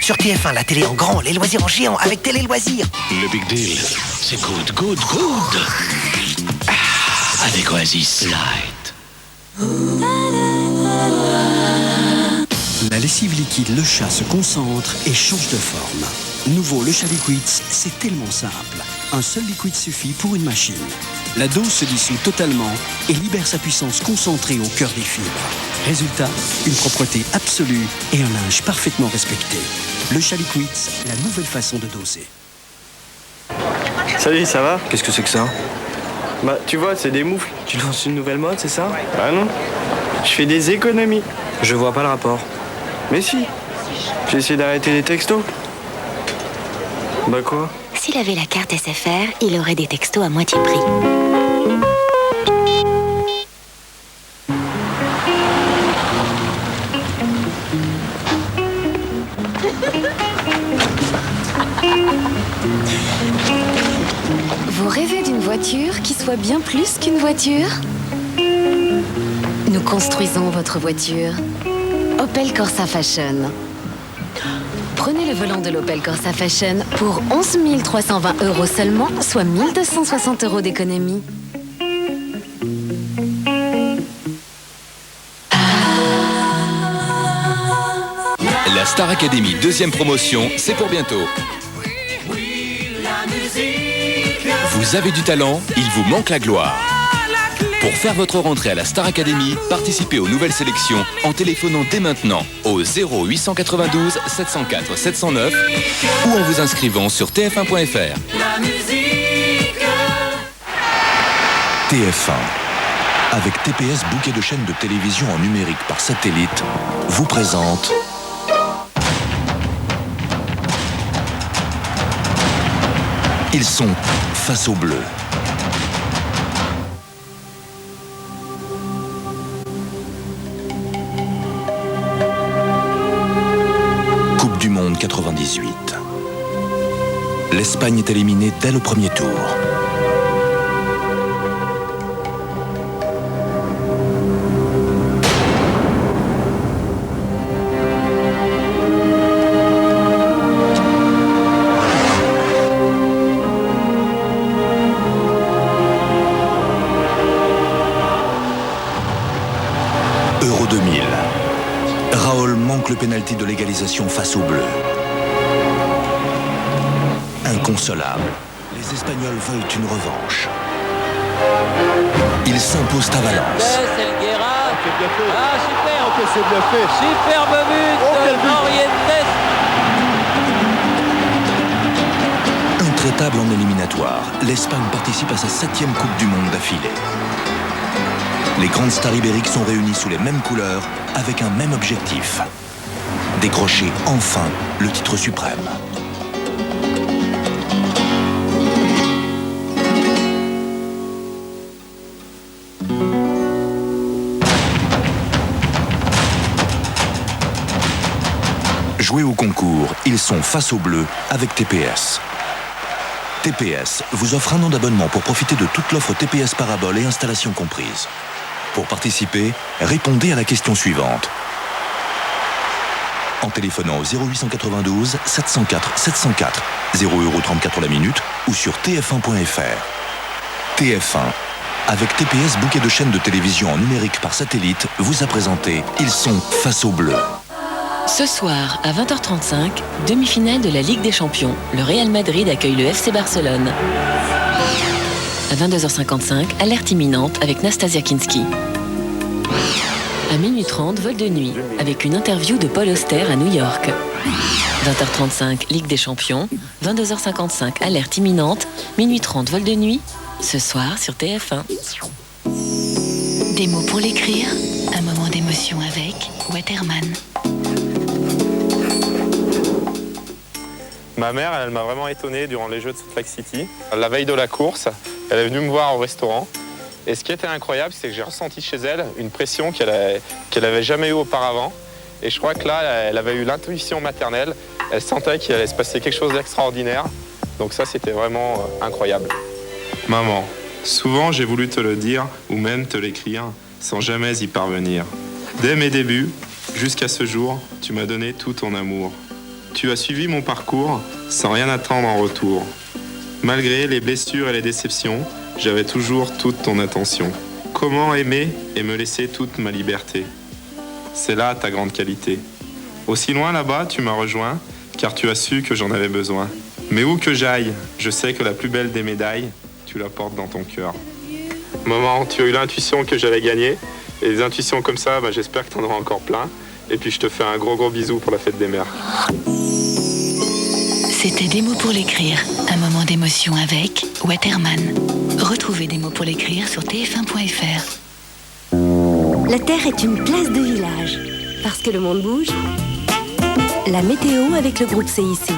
Sur TF1, la télé en grand, les loisirs en géant, avec Télé Loisirs. Le Big Deal, c'est good. Avec Oasis Light. La lessive liquide Le Chat se concentre et change de forme. Nouveau Le Chat Liquids, c'est tellement simple. Un seul liquide suffit pour une machine. La dose se dissout totalement et libère sa puissance concentrée au cœur des fibres. Résultat, une propreté absolue et un linge parfaitement respecté. Le Chat Liquids, la nouvelle façon de doser. Salut, ça va? Qu'est-ce que c'est que ça? Bah, tu vois, c'est des moufles. Tu lances une nouvelle mode, c'est ça? Bah non. Je fais des économies. Je vois pas le rapport. Mais si. J'ai essayé d'arrêter les textos. Bah quoi? S'il avait la carte SFR, il aurait des textos à moitié prix. Vous rêvez d'une voiture qui soit bien plus qu'une voiture? Nous construisons votre voiture. Opel Corsa Fashion. Prenez le volant de l'Opel Corsa Fashion pour 11 320 € seulement, soit 1 260 € d'économie. La Star Academy deuxième promotion, c'est pour bientôt. Vous avez du talent, il vous manque la gloire. Pour faire votre rentrée à la Star Academy, participez aux nouvelles sélections en téléphonant dès maintenant au 0892 704 709 ou en vous inscrivant sur tf1.fr. TF1, avec TPS bouquet de chaînes de télévision en numérique par satellite, vous présente Ils sont face au bleu. Coupe du Monde 98. L'Espagne est éliminée dès le premier tour. Euro 2000. Raoul manque le pénalty de l'égalisation face aux Bleus. Inconsolable, les Espagnols veulent une revanche. Ils s'imposent à Valence. C'est le Guerra. Ah super. C'est bien fait. Superbe but. Morientes. Intraitable en éliminatoire, l'Espagne participe à sa 7e Coupe du Monde d'affilée. Les grandes stars ibériques sont réunies sous les mêmes couleurs, avec un même objectif. Décrocher enfin le titre suprême. Jouez au concours, ils sont face aux Bleus avec TPS. TPS vous offre 1 an d'abonnement pour profiter de toute l'offre TPS Parabole et installation comprise. Pour participer, répondez à la question suivante. En téléphonant au 0892 704 704, 0,34 € la minute ou sur tf1.fr. TF1, avec TPS bouquet de chaînes de télévision en numérique par satellite, vous a présenté Ils sont face aux Bleus. Ce soir, à 20h35, demi-finale de la Ligue des Champions, le Real Madrid accueille le FC Barcelone. À 22h55, alerte imminente avec Nastasia Kinski. À minuit 30, vol de nuit, avec une interview de Paul Auster à New York. 20h35, Ligue des Champions. 22h55, alerte imminente. Minuit 30, vol de nuit. Ce soir sur TF1. Des mots pour l'écrire, un moment d'émotion avec Waterman. Ma mère, elle m'a vraiment étonné durant les Jeux de Salt Lake City. La veille de la course, elle est venue me voir au restaurant. Et ce qui était incroyable, c'est que j'ai ressenti chez elle une pression qu'elle n'avait jamais eue auparavant. Et je crois que là, elle avait eu l'intuition maternelle. Elle sentait qu'il allait se passer quelque chose d'extraordinaire. Donc ça, c'était vraiment incroyable. Maman, souvent j'ai voulu te le dire ou même te l'écrire sans jamais y parvenir. Dès mes débuts, jusqu'à ce jour, tu m'as donné tout ton amour. Tu as suivi mon parcours sans rien attendre en retour. Malgré les blessures et les déceptions, j'avais toujours toute ton attention. Comment aimer et me laisser toute ma liberté? C'est là ta grande qualité. Aussi loin là-bas, tu m'as rejoint, car tu as su que j'en avais besoin. Mais où que j'aille, je sais que la plus belle des médailles, tu la portes dans ton cœur. Maman, tu as eu l'intuition que j'allais gagner. Et des intuitions comme ça, j'espère que tu en auras encore plein. Et puis je te fais un gros bisou pour la fête des mères. C'était Des mots pour l'écrire, un moment d'émotion avec Waterman. Retrouvez Des mots pour l'écrire sur tf1.fr. La Terre est une place de village. Parce que le monde bouge. La météo avec le groupe CIC.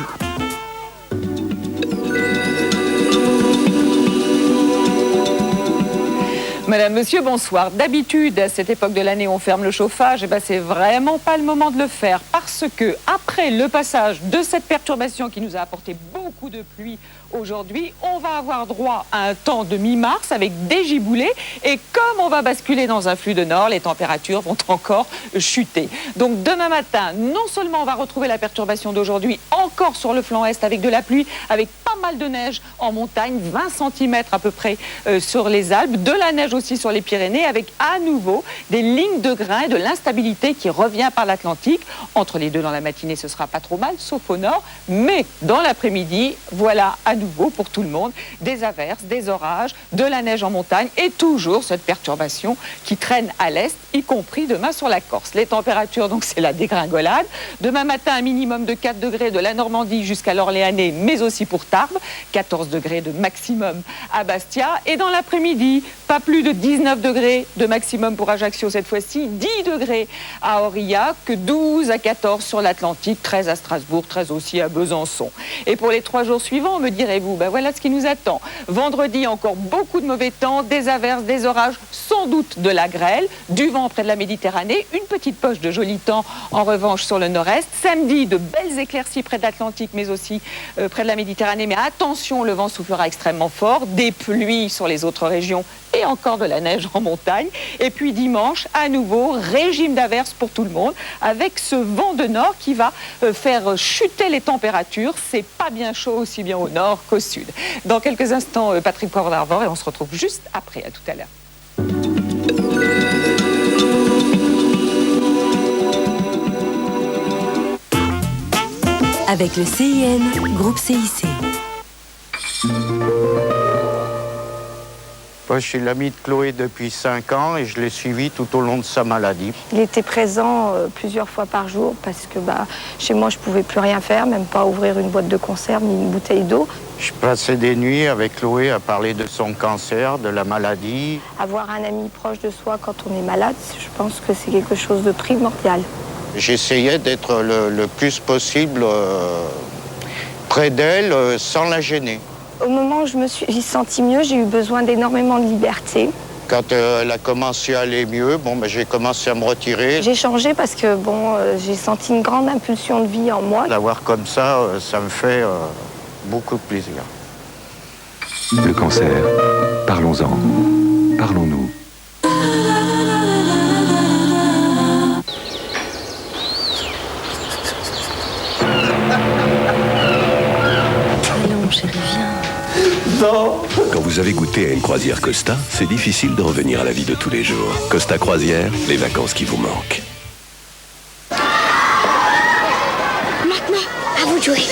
Madame, monsieur, bonsoir. D'habitude, à cette époque de l'année, on ferme le chauffage. Et c'est vraiment pas le moment de le faire parce que, après le passage de cette perturbation qui nous a apporté beaucoup de pluie aujourd'hui, on va avoir droit à un temps de mi-mars avec des giboulées. Et comme on va basculer dans un flux de nord, les températures vont encore chuter. Donc demain matin, non seulement on va retrouver la perturbation d'aujourd'hui encore sur le flanc est avec de la pluie, avec pas mal de neige en montagne, 20 cm à peu près sur les Alpes, de la neige aussi sur les Pyrénées, avec à nouveau des lignes de grains et de l'instabilité qui revient par l'Atlantique. Entre les deux dans la matinée, ce sera pas trop mal, sauf au nord. Mais dans l'après-midi, voilà à nouveau pour tout le monde des averses, des orages, de la neige en montagne et toujours cette perturbation qui traîne à l'est, y compris demain sur la Corse. Les températures, donc c'est la dégringolade. Demain matin, un minimum de 4 degrés de la Normandie jusqu'à l'Orléanais, mais aussi pour Tarbes, 14 degrés de maximum à Bastia. Et dans l'après-midi, pas plus de 19 degrés de maximum pour Ajaccio cette fois-ci, 10 degrés à Aurillac, 12 à 14 sur l'Atlantique, 13 à Strasbourg, 13 aussi à Besançon. Et pour les 3 jours suivants, me direz-vous, voilà ce qui nous attend. Vendredi, encore beaucoup de mauvais temps, des averses, des orages, sans doute de la grêle, du vent près de la Méditerranée, une petite poche de joli temps en revanche sur le nord-est. Samedi, de belles éclaircies près de l'Atlantique, mais aussi près de la Méditerranée. Mais attention, le vent soufflera extrêmement fort, des pluies sur les autres régions et encore de la neige en montagne. Et puis dimanche, à nouveau, régime d'averses pour tout le monde, avec ce vent de nord qui va faire chuter les températures. C'est pas bien chaud aussi bien au nord qu'au sud. Dans quelques instants, Patrick Poivre d'Arvor, et on se retrouve juste après. À tout à l'heure. Avec le CIN, groupe CIC. Moi, je suis l'ami de Chloé depuis 5 ans et je l'ai suivi tout au long de sa maladie. Il était présent plusieurs fois par jour parce que chez moi, je ne pouvais plus rien faire, même pas ouvrir une boîte de conserve ni une bouteille d'eau. Je passais des nuits avec Chloé à parler de son cancer, de la maladie. Avoir un ami proche de soi quand on est malade, je pense que c'est quelque chose de primordial. J'essayais d'être le plus possible près d'elle sans la gêner. Au moment où je me suis sentie mieux, j'ai eu besoin d'énormément de liberté. Quand elle a commencé à aller mieux, j'ai commencé à me retirer. J'ai changé parce que j'ai senti une grande impulsion de vie en moi. L'avoir comme ça, ça me fait beaucoup de plaisir. Le cancer, parlons-en, parlons-nous. Allons, chérie, viens. Non. Quand vous avez goûté à une croisière Costa, c'est difficile de revenir à la vie de tous les jours. Costa Croisière, les vacances qui vous manquent. Maintenant, à vous de jouer.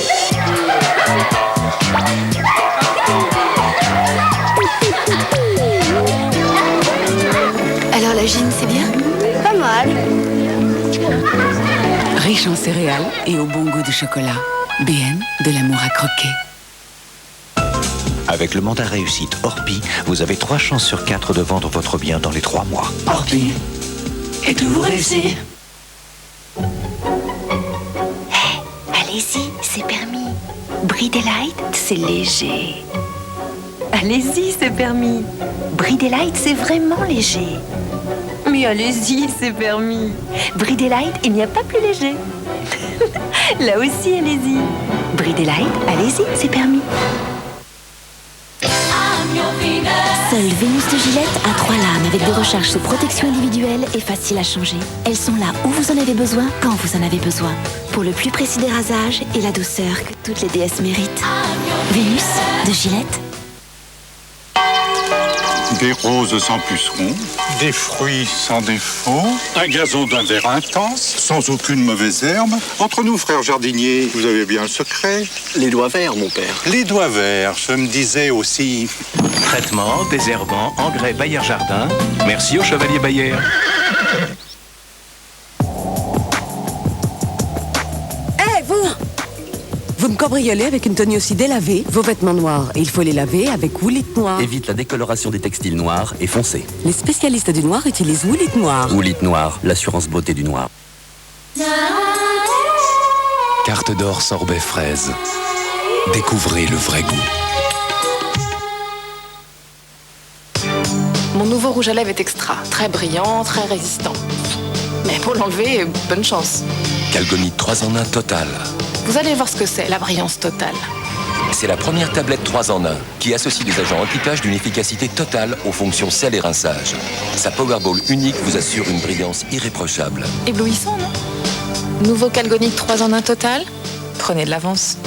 Alors la gym, c'est bien? Pas mal. Riche en céréales et au bon goût de chocolat. BN, de l'amour à croquer. Avec le mandat réussite Orpi, vous avez 3 chances sur 4 de vendre votre bien dans les 3 mois. Orpi. Et tout vous réussir. Allez-y, c'est permis. Brie Delight, c'est léger. Allez-y, c'est permis. Brie Delight, c'est vraiment léger. Mais allez-y, c'est permis. Brie Delight, il n'y a pas plus léger. Là aussi, allez-y. Brie Delight, allez-y, c'est permis. I'm your Seule Vénus de Gillette a 3 lames avec des recharges sous protection individuelle et faciles à changer. Elles sont là où vous en avez besoin, quand vous en avez besoin. Pour le plus précis dérasage et la douceur que toutes les déesses méritent. Vénus de Gillette. Des roses sans pucerons, des fruits sans défaut, un gazon d'un vert intense, sans aucune mauvaise herbe. Entre nous, frères jardiniers, vous avez bien un secret. Les doigts verts, mon père. Les doigts verts, je me disais aussi. Traitement, désherbant, engrais Bayer Jardin. Merci au chevalier Bayer. Vous me cambriolez avec une tenue aussi délavée. Vos vêtements noirs, il faut les laver avec Woolit Noir. Évite la décoloration des textiles noirs et foncés. Les spécialistes du noir utilisent Woolit Noir. Woolit Noir, l'assurance beauté du noir. Carte d'or sorbet fraise. Découvrez le vrai goût. Mon nouveau rouge à lèvres est extra. Très brillant, très résistant. Mais pour l'enlever, bonne chance. Calgonite 3 en 1 total. Vous allez voir ce que c'est, la brillance totale. C'est la première tablette 3 en 1 qui associe des agents anti-taches d'une efficacité totale aux fonctions sel et rinçage. Sa Powerball unique vous assure une brillance irréprochable. Éblouissant, non? Nouveau Calgonite 3 en 1 total? Prenez de l'avance.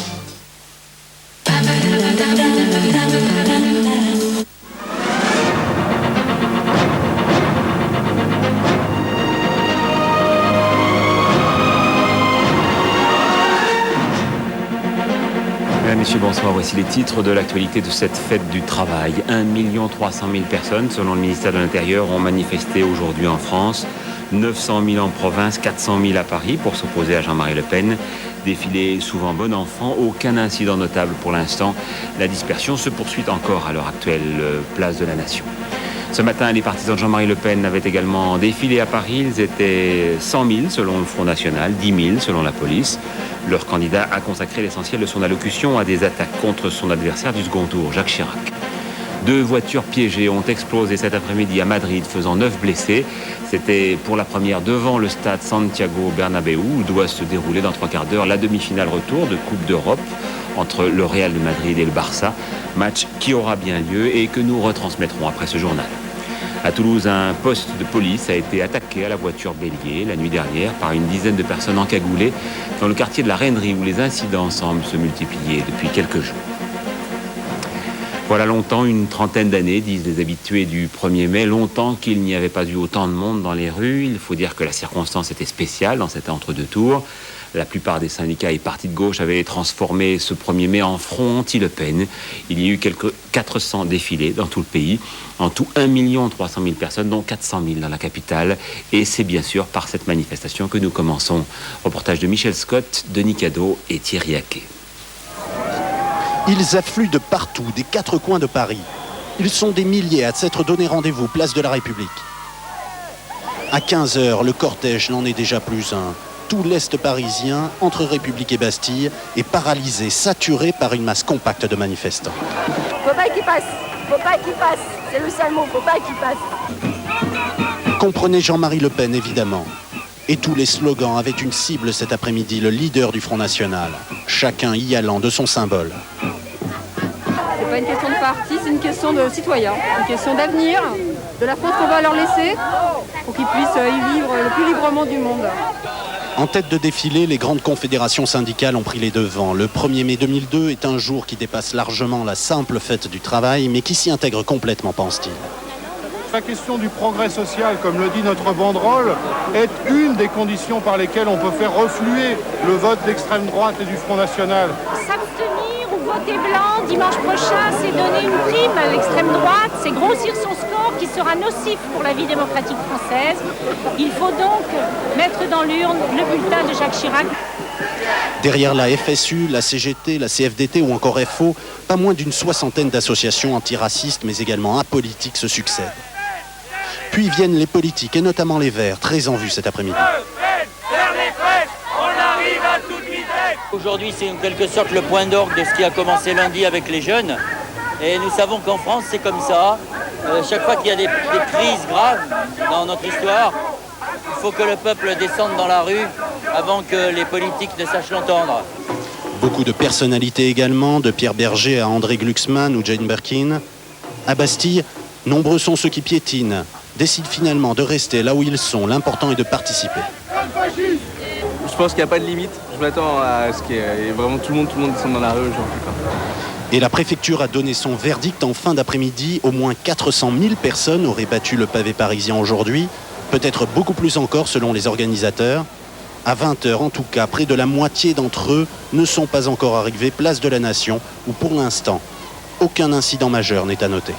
Mesdames, Messieurs, bonsoir. Voici les titres de l'actualité de cette fête du travail. 1 300 000 personnes, selon le ministère de l'Intérieur, ont manifesté aujourd'hui en France. 900 000 en province, 400 000 à Paris pour s'opposer à Jean-Marie Le Pen. Défilé souvent bon enfant, aucun incident notable pour l'instant. La dispersion se poursuit encore à l'heure actuelle, place de la Nation. Ce matin, les partisans de Jean-Marie Le Pen avaient également défilé à Paris. Ils étaient 100 000 selon le Front National, 10 000 selon la police. Leur candidat a consacré l'essentiel de son allocution à des attaques contre son adversaire du second tour, Jacques Chirac. 2 voitures piégées ont explosé cet après-midi à Madrid, faisant 9 blessés. C'était pour la première devant le stade Santiago Bernabéu, où doit se dérouler dans 3 quarts d'heure la demi-finale retour de Coupe d'Europe entre le Real de Madrid et le Barça. Match qui aura bien lieu et que nous retransmettrons après ce journal. À Toulouse, un poste de police a été attaqué à la voiture bélier la nuit dernière par une dizaine de personnes encagoulées dans le quartier de la Rainerie où les incidents semblent se multiplier depuis quelques jours. Voilà longtemps, une trentaine d'années, disent les habitués du 1er mai, longtemps qu'il n'y avait pas eu autant de monde dans les rues. Il faut dire que la circonstance était spéciale dans cet entre-deux tours. La plupart des syndicats et partis de gauche avaient transformé ce 1er mai en front anti-Le Pen. Il y a eu quelques 400 défilés dans tout le pays. En tout, 1 300 000 personnes, dont 400 000 dans la capitale. Et c'est bien sûr par cette manifestation que nous commençons. Reportage de Michel Scott, Denis Cadeau et Thierry Haquet. Ils affluent de partout, des 4 coins de Paris. Ils sont des milliers à s'être donné rendez-vous, place de la République. À 15h, le cortège n'en est déjà plus un. Tout l'Est parisien, entre République et Bastille, est paralysé, saturé par une masse compacte de manifestants. Faut pas qu'il passe, faut pas qu'il passe. C'est le seul mot, faut pas qu'il passe. Comprenez Jean-Marie Le Pen, évidemment. Et tous les slogans avaient une cible cet après-midi, le leader du Front National. Chacun y allant de son symbole. C'est pas une question de parti, c'est une question de citoyens, une question d'avenir, de la France qu'on va leur laisser pour qu'ils puissent y vivre le plus librement du monde. En tête de défilé, les grandes confédérations syndicales ont pris les devants. Le 1er mai 2002 est un jour qui dépasse largement la simple fête du travail, mais qui s'y intègre complètement, pense-t-il. La question du progrès social, comme le dit notre banderole, est une des conditions par lesquelles on peut faire refluer le vote d'extrême droite et du Front National. S'abstenir ou voter blanc dimanche prochain, c'est donner une prime à l'extrême droite, c'est grossir son score qui sera nocif pour la vie démocratique française. Il faut donc mettre dans l'urne le bulletin de Jacques Chirac. Derrière la FSU, la CGT, la CFDT ou encore FO, pas moins d'une 60aine d'associations antiracistes mais également apolitiques se succèdent. Puis viennent les politiques et notamment les Verts, très en vue cet après-midi. Aujourd'hui, c'est en quelque sorte le point d'orgue de ce qui a commencé lundi avec les jeunes. Et nous savons qu'en France, c'est comme ça. Chaque fois qu'il y a des crises graves dans notre histoire, il faut que le peuple descende dans la rue avant que les politiques ne sachent l'entendre. Beaucoup de personnalités également, de Pierre Berger à André Glucksmann ou Jane Birkin. À Bastille, nombreux sont ceux qui piétinent, décident finalement de rester là où ils sont. L'important est de participer. Je pense qu'il n'y a pas de limite. Je m'attends à ce qu'il y ait vraiment tout le monde descende dans la rue. Et la préfecture a donné son verdict en fin d'après-midi. Au moins 400 000 personnes auraient battu le pavé parisien aujourd'hui. Peut-être beaucoup plus encore selon les organisateurs. À 20h en tout cas, près de la moitié d'entre eux ne sont pas encore arrivés place de la Nation, où pour l'instant, aucun incident majeur n'est à noter.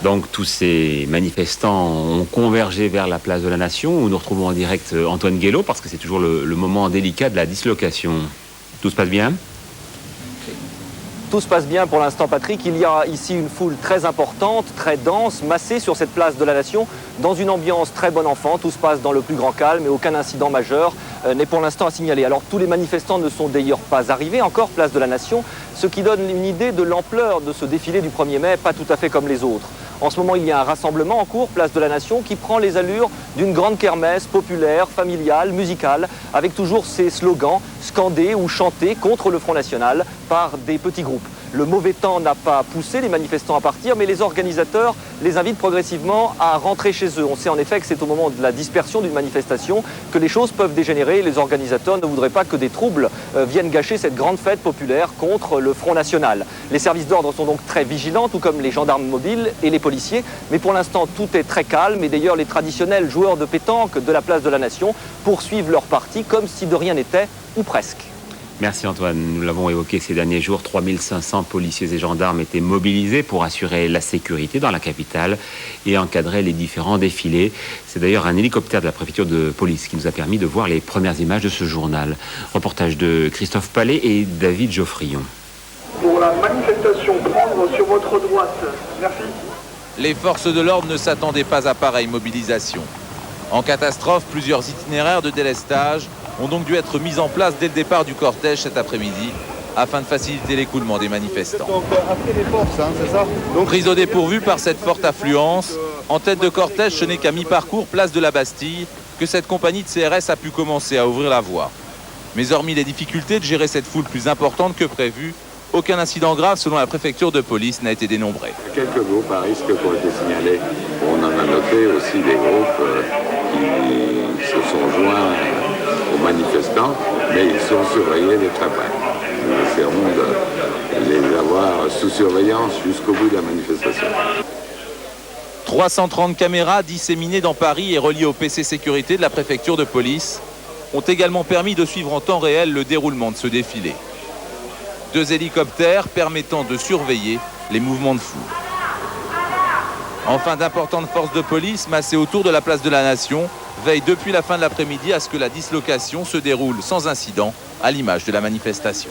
Donc tous ces manifestants ont convergé vers la place de la Nation, où nous retrouvons en direct Antoine Guélaud, parce que c'est toujours le moment délicat de la dislocation. Tout se passe bien ? Tout se passe bien pour l'instant, Patrick. Il y a ici une foule très importante, très dense, massée sur cette place de la Nation, dans une ambiance très bon enfant. Tout se passe dans le plus grand calme et aucun incident majeur n'est pour l'instant à signaler. Alors tous les manifestants ne sont d'ailleurs pas arrivés encore, place de la Nation, ce qui donne une idée de l'ampleur de ce défilé du 1er mai, pas tout à fait comme les autres. En ce moment, il y a un rassemblement en cours, place de la Nation, qui prend les allures d'une grande kermesse populaire, familiale, musicale, avec toujours ces slogans scandés ou chantés contre le Front National par des petits groupes. Le mauvais temps n'a pas poussé les manifestants à partir, mais les organisateurs les invitent progressivement à rentrer chez eux. On sait en effet que c'est au moment de la dispersion d'une manifestation que les choses peuvent dégénérer. Les organisateurs ne voudraient pas que des troubles viennent gâcher cette grande fête populaire contre le Front National. Les services d'ordre sont donc très vigilants, tout comme les gendarmes mobiles et les policiers. Mais pour l'instant, tout est très calme. Et d'ailleurs, les traditionnels joueurs de pétanque de la place de la Nation poursuivent leur partie comme si de rien n'était, ou presque. Merci Antoine. Nous l'avons évoqué ces derniers jours, 3500 policiers et gendarmes étaient mobilisés pour assurer la sécurité dans la capitale et encadrer les différents défilés. C'est d'ailleurs un hélicoptère de la préfecture de police qui nous a permis de voir les premières images de ce journal. Reportage de Christophe Palais et David Geoffrion. Pour la manifestation, prendre sur votre droite. Merci. Les forces de l'ordre ne s'attendaient pas à pareille mobilisation. En catastrophe, plusieurs itinéraires de délestage ont donc dû être mis en place dès le départ du cortège cet après-midi afin de faciliter l'écoulement des manifestants. Donc après les forces, c'est ça ? Donc pris au dépourvu par cette forte affluence, en tête de cortège, ce n'est qu'à mi-parcours, place de la Bastille, que cette compagnie de CRS a pu commencer à ouvrir la voie. Mais hormis les difficultés de gérer cette foule plus importante que prévu, aucun incident grave selon la préfecture de police n'a été dénombré. Quelques groupes à risque qui ont été signalés. On en a noté aussi des groupes qui se sont joints aux manifestants, mais ils sont surveillés de très près. Nous essaierons de les avoir sous surveillance jusqu'au bout de la manifestation. 330 caméras disséminées dans Paris et reliées au PC sécurité de la préfecture de police ont également permis de suivre en temps réel le déroulement de ce défilé. 2 hélicoptères permettant de surveiller les mouvements de foule. Enfin, d'importantes forces de police massées autour de la place de la Nation veillent depuis la fin de l'après-midi à ce que la dislocation se déroule sans incident, à l'image de la manifestation.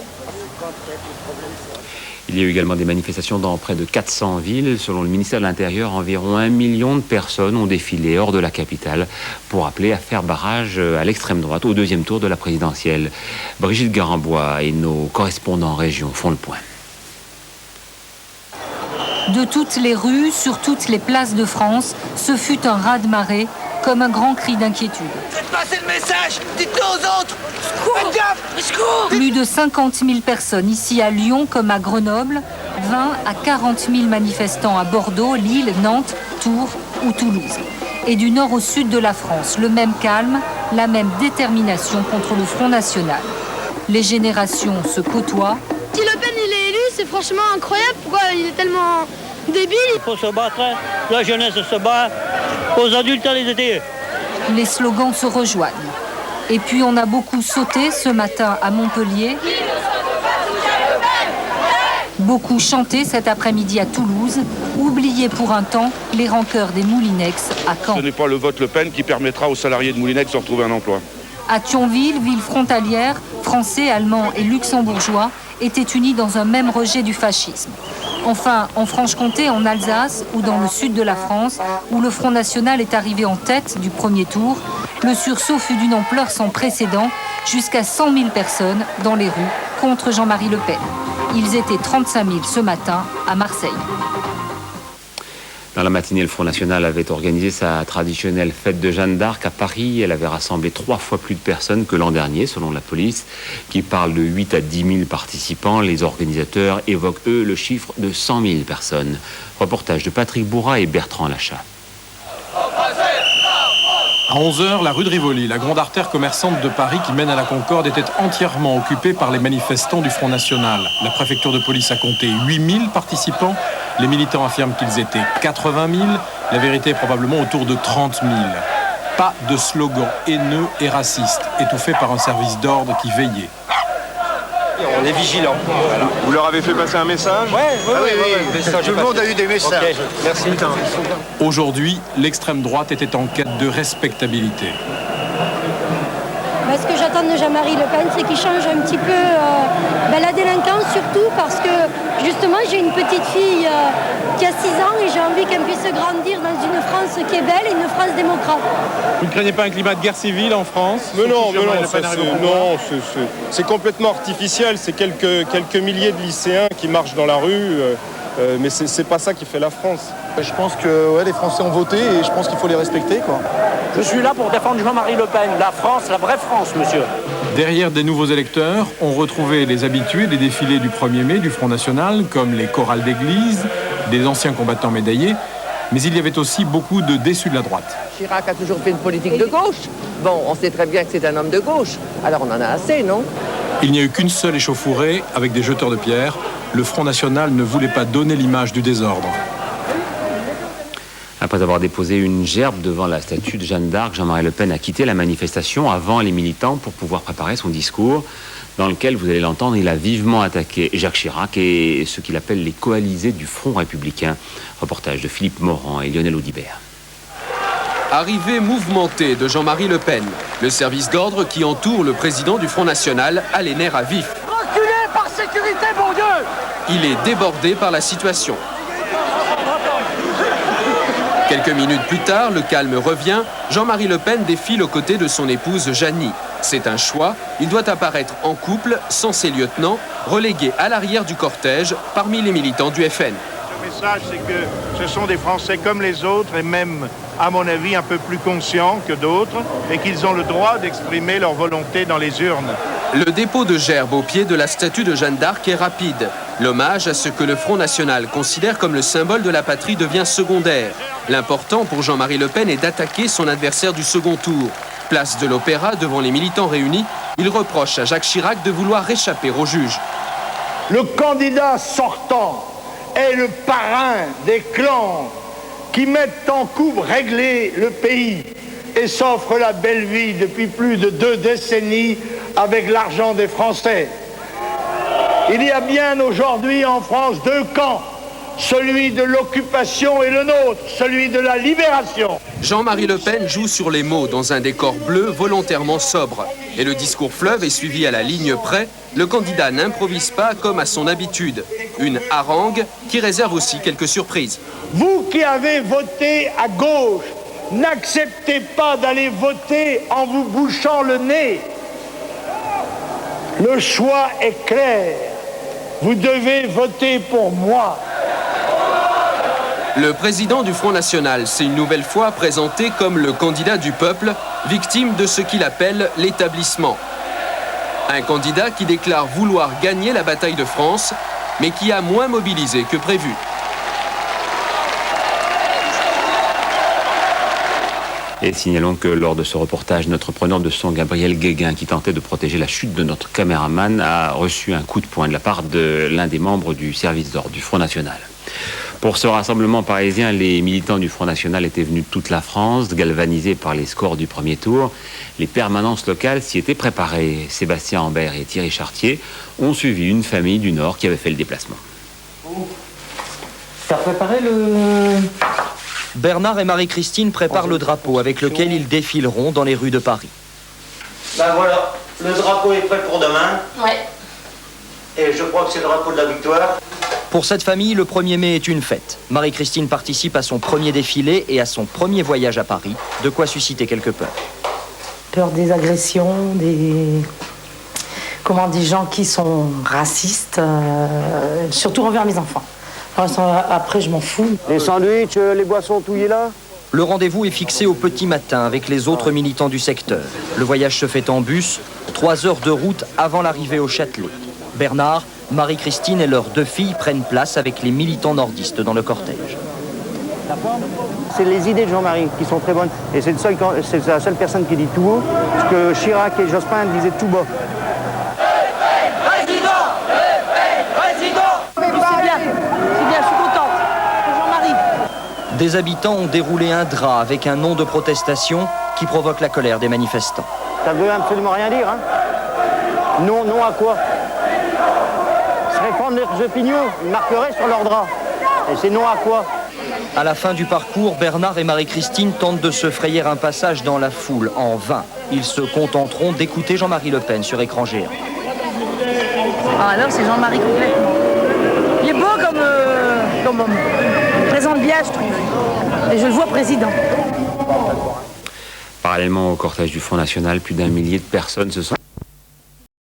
Il y a eu également des manifestations dans près de 400 villes. Selon le ministère de l'Intérieur, environ 1 million de personnes ont défilé hors de la capitale pour appeler à faire barrage à l'extrême droite au 2e tour de la présidentielle. Brigitte Garambois et nos correspondants en région font le point. De toutes les rues, sur toutes les places de France, ce fut un raz-de-marée, comme un grand cri d'inquiétude. Faites passer le message, dites-le aux autres. Faites gaffe, secours. Plus de 50 000 personnes ici à Lyon comme à Grenoble, 20 à 40 000 manifestants à Bordeaux, Lille, Nantes, Tours ou Toulouse. Et du nord au sud de la France, le même calme, la même détermination contre le Front National. Les générations se côtoient. Si Le Pen il est élu, c'est franchement incroyable. Pourquoi il est tellement débile? Il faut se battre, la jeunesse se bat, aux adultes à les aider. Les slogans se rejoignent. Et puis on a beaucoup sauté ce matin à Montpellier. Beaucoup chanté cet après-midi à Toulouse. Oublié pour un temps les rancœurs des Moulinex à Caen. Ce n'est pas le vote Le Pen qui permettra aux salariés de Moulinex de retrouver un emploi. À Thionville, ville frontalière, Français, Allemands et Luxembourgeois étaient unis dans un même rejet du fascisme. Enfin, en Franche-Comté, en Alsace ou dans le sud de la France, où le Front National est arrivé en tête du premier tour, le sursaut fut d'une ampleur sans précédent, jusqu'à 100 000 personnes dans les rues contre Jean-Marie Le Pen. Ils étaient 35 000 ce matin à Marseille. Dans la matinée, le Front National avait organisé sa traditionnelle fête de Jeanne d'Arc à Paris. Elle avait rassemblé 3 fois plus de personnes que l'an dernier, selon la police, qui parle de 8 à 10 000 participants. Les organisateurs évoquent, eux, le chiffre de 100 000 personnes. Reportage de Patrick Bourrat et Bertrand Lachat. À 11h, la rue de Rivoli, la grande artère commerçante de Paris qui mène à la Concorde, était entièrement occupée par les manifestants du Front National. La préfecture de police a compté 8000 participants. Les militants affirment qu'ils étaient 80 000. La vérité est probablement autour de 30 000. Pas de slogan haineux et raciste, étouffé par un service d'ordre qui veillait. On est vigilants. Voilà. Vous leur avez fait passer un message? Oui. Tout le monde a eu des messages. Okay. Merci. Aujourd'hui, l'extrême droite était en quête de respectabilité. Ce que j'attends de Jean-Marie Le Pen, c'est qu'il change un petit peu la délinquance, surtout parce que justement j'ai une petite fille qui a 6 ans et j'ai envie qu'elle puisse grandir dans une France qui est belle et une France démocrate. Vous ne craignez pas un climat de guerre civile en France? Mais non, c'est complètement artificiel. C'est quelques milliers de lycéens qui marchent dans la rue, mais c'est pas ça qui fait la France. Je pense que les Français ont voté et je pense qu'il faut les respecter, quoi. Je suis là pour défendre Jean-Marie Le Pen, la France, la vraie France, monsieur. Derrière des nouveaux électeurs, on retrouvait les habitués des défilés du 1er mai du Front National, comme les chorales d'église, des anciens combattants médaillés, mais il y avait aussi beaucoup de déçus de la droite. Chirac a toujours fait une politique de gauche. Bon, on sait très bien que c'est un homme de gauche, alors on en a assez, non? Il n'y a eu qu'une seule échauffourée avec des jeteurs de pierres. Le Front National ne voulait pas donner l'image du désordre. Après avoir déposé une gerbe devant la statue de Jeanne d'Arc, Jean-Marie Le Pen a quitté la manifestation avant les militants pour pouvoir préparer son discours, dans lequel, vous allez l'entendre, il a vivement attaqué Jacques Chirac et ce qu'il appelle les coalisés du Front républicain. Reportage de Philippe Morand et Lionel Audibert. Arrivée mouvementée de Jean-Marie Le Pen, le service d'ordre qui entoure le président du Front National a les nerfs à vif. Reculez par sécurité, bon Dieu! Il est débordé par la situation. Quelques minutes plus tard, le calme revient. Jean-Marie Le Pen défile aux côtés de son épouse Jeannie. C'est un choix. Il doit apparaître en couple, sans ses lieutenants, relégué à l'arrière du cortège parmi les militants du FN. Le message, c'est que ce sont des Français comme les autres et même, à mon avis, un peu plus conscients que d'autres et qu'ils ont le droit d'exprimer leur volonté dans les urnes. Le dépôt de gerbe au pied de la statue de Jeanne d'Arc est rapide. L'hommage à ce que le Front National considère comme le symbole de la patrie devient secondaire. L'important pour Jean-Marie Le Pen est d'attaquer son adversaire du second tour. Place de l'Opéra, devant les militants réunis, il reproche à Jacques Chirac de vouloir échapper au juge. Le candidat sortant est le parrain des clans qui mettent en coupe régler le pays et s'offrent la belle vie depuis plus de 2 décennies avec l'argent des Français. Il y a bien aujourd'hui en France 2 camps, celui de l'occupation et le nôtre, celui de la libération. Jean-Marie Le Pen joue sur les mots dans un décor bleu volontairement sobre. Et le discours fleuve est suivi à la ligne près. Le candidat n'improvise pas comme à son habitude. Une harangue qui réserve aussi quelques surprises. Vous qui avez voté à gauche, n'acceptez pas d'aller voter en vous bouchant le nez. Le choix est clair. Vous devez voter pour moi. Le président du Front National s'est une nouvelle fois présenté comme le candidat du peuple, victime de ce qu'il appelle l'établissement. Un candidat qui déclare vouloir gagner la bataille de France, mais qui a moins mobilisé que prévu. Et signalons que lors de ce reportage, notre preneur de son, Gabriel Guéguin, qui tentait de protéger la chute de notre caméraman, a reçu un coup de poing de la part de l'un des membres du service d'ordre du Front National. Pour ce rassemblement parisien, les militants du Front National étaient venus de toute la France, galvanisés par les scores du premier tour. Les permanences locales s'y étaient préparées. Sébastien Ambert et Thierry Chartier ont suivi une famille du Nord qui avait fait le déplacement. T'as préparé le... Bernard et Marie-Christine préparent le drapeau avec lequel ils défileront dans les rues de Paris. Ben voilà, le drapeau est prêt pour demain. Ouais. Et je crois que c'est le drapeau de la victoire. Pour cette famille, le 1er mai est une fête. Marie-Christine participe à son premier défilé et à son premier voyage à Paris, de quoi susciter quelques peurs. Peur des agressions, des gens qui sont racistes, surtout envers mes enfants. Après, je m'en fous. Les sandwichs, les boissons, tout y est là? Le rendez-vous est fixé au petit matin avec les autres militants du secteur. Le voyage se fait en bus, 3 heures de route avant l'arrivée au Châtelet. Bernard, Marie-Christine et leurs 2 filles prennent place avec les militants nordistes dans le cortège. C'est les idées de Jean-Marie qui sont très bonnes. Et c'est la seule personne qui dit tout haut, ce que Chirac et Jospin disaient tout bas. C'est bien, je suis contente. Jean-Marie. Des habitants ont déroulé un drap avec un nom de protestation qui provoque la colère des manifestants. Ça veut absolument rien dire, hein? Non à quoi? Se répandre leurs opinions, ils marqueraient sur leur drap. Et c'est non à quoi? À la fin du parcours, Bernard et Marie-Christine tentent de se frayer un passage dans la foule, en vain. Ils se contenteront d'écouter Jean-Marie Le Pen sur écran géant. Ah, alors c'est Jean-Marie complètement. Il est beau comme homme. Il présente bien, je trouve. Et je le vois président. Parallèlement au cortège du Front National, plus d'1 millier de personnes se sont